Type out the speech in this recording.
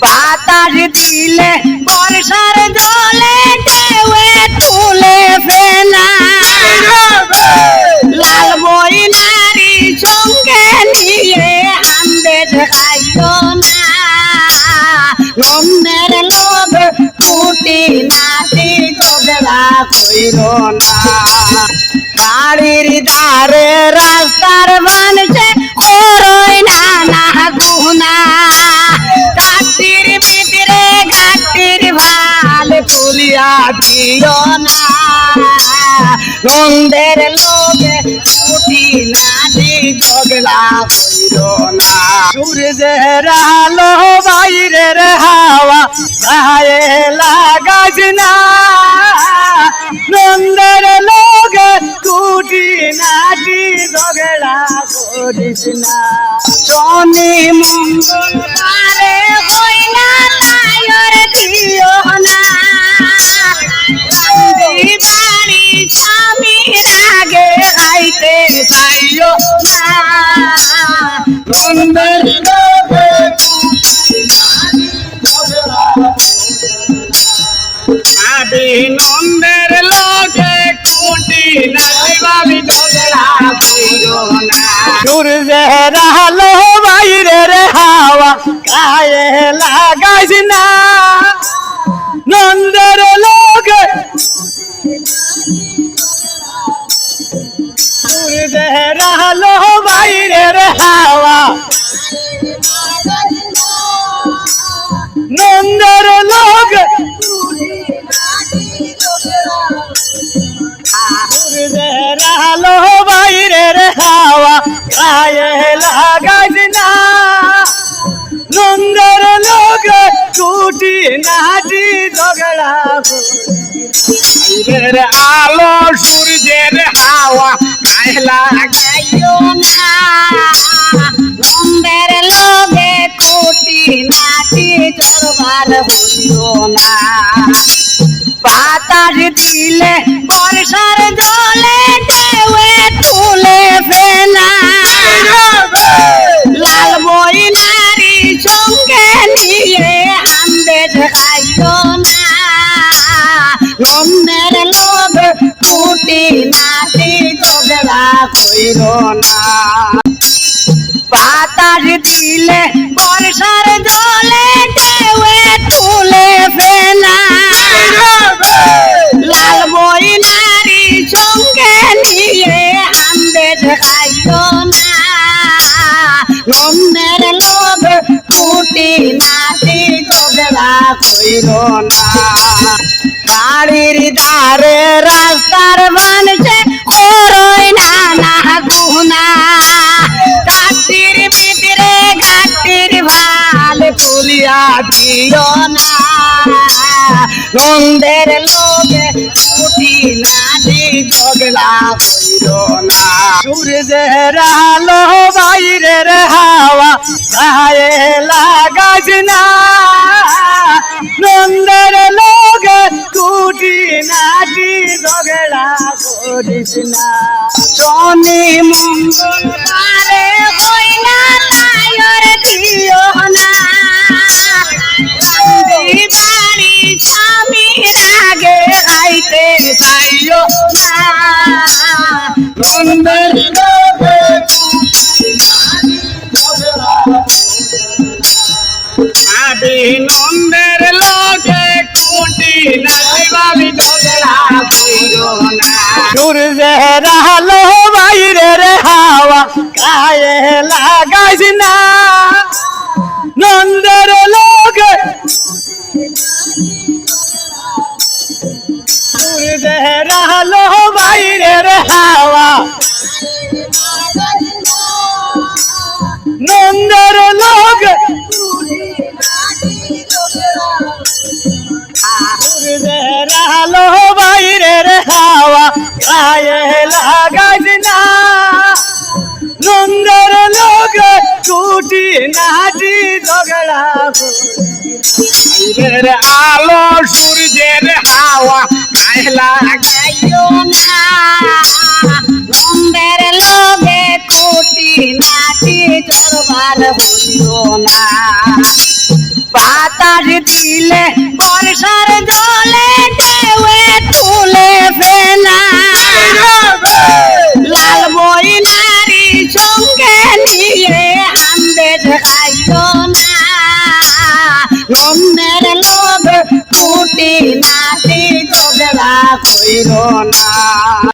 বাতাস দিলে বর্ষার জলে ঢেউয়ে তুলে ফেলা লাল বই নারী সঙ্গে নিয়ে আন্দেজ খাইও না নন্দের লোক কুটি নাতি ঝগড়া কইর না বাড়ির ধারে রাস্তার মানুষে করই নানা গুনা কাটির ভিতরে ঘাটির ভাল তুলিয়া দিও না নন্দের লোকে কুটি নাতি ঝগড়া কইর না সূর্যের আলো বাইরের হাওয়া গায়ে লাগাস না নন্দের লোকে কুটি নাতি ঝগড়া করিস না শনি মঙ্গলবারে হইলা লায়র দিও না বাড়ি স্বামীর আগে খাইতে চাইও না নন্দের লোকে আদি নন্দের লোকে কুটি নাই ভাবি ঝগড়া কইরো না সূর্যের আলো বাইরের হাওয়া গায়ে লাগাস না নন্দের লোকে সূর্যের আলো বাইরের হাওয়া নন্দের লোকে সূর্যের আলো বাইরের হাওয়া গায়ে লাগাস না নন্দের লোকে কুটি নাটি ঝগড়া বাইরের আলো সূর্যের হাওয়া গায়ে লাগাইও না নন্দের লোকে কুটি নাটি ঝগড়া হইও না বাতাস দিলে বর্ষার জলে ঢেউয়ে তুলে ফেলা লাল বই নারী সঙ্গে নিয়ে আন্দেজ খাইও না নন্দের লোক কুটি নাতি ঝগড়া কইর না বাতাস দিলে বর্ষার জলে ঢেউয়ে তুলে ফেলা লাল বই নারী সঙ্গে নিয়ে আন্দেজ খাইও না নন্দের লোক কুটি নাতি ঝগড়া কইর না বাড়ির ধারে রাস্তার মানুষে করই নানা গুনা কাটির ভিতরে ঘাটির ভাল তুলিয়া দিও না নন্দের লোকে কুটি নাতি ঝগড়া কইর না সূর্যের আলো বাইরের হাওয়া গায়ে লাগাস না নন্দের লোকে কুটি নাতি ঝগড়া করিস না শনি মঙ্গলবারে হইলা লায়র দিও না বাড়ি স্বামীর আগে খাইতে চাইও না নন্দের লোকে আদি নন্দের লোকে কুটি নাই ভাবি ঝগড়া কইরো না সূর্যের আলো বাইরের হাওয়া গায়ে লাগাস না নন্দের লোকে সূর্যের আলো বাইরের হাওয়া নন্দের লোকে সূর্যের আলো বাইরের হাওয়া গায়ে লাগাস না নন্দের লোকে কুটি নাটি ঝগড়া বাইরের আলো সূর্যের হাওয়া গায়ে লাগাইও না নন্দের লোকে কুটি নাটি ঝগড়া হইও না বাতাস দিলে বর্ষার জলে ঢেউয়ে তুলে ফেলা লাল ময়নারি সঙ্গে নিয়ে আন্দেজ খাইও না অন্যের লোভ কুটি নাটি ঝগড়া কইরো না।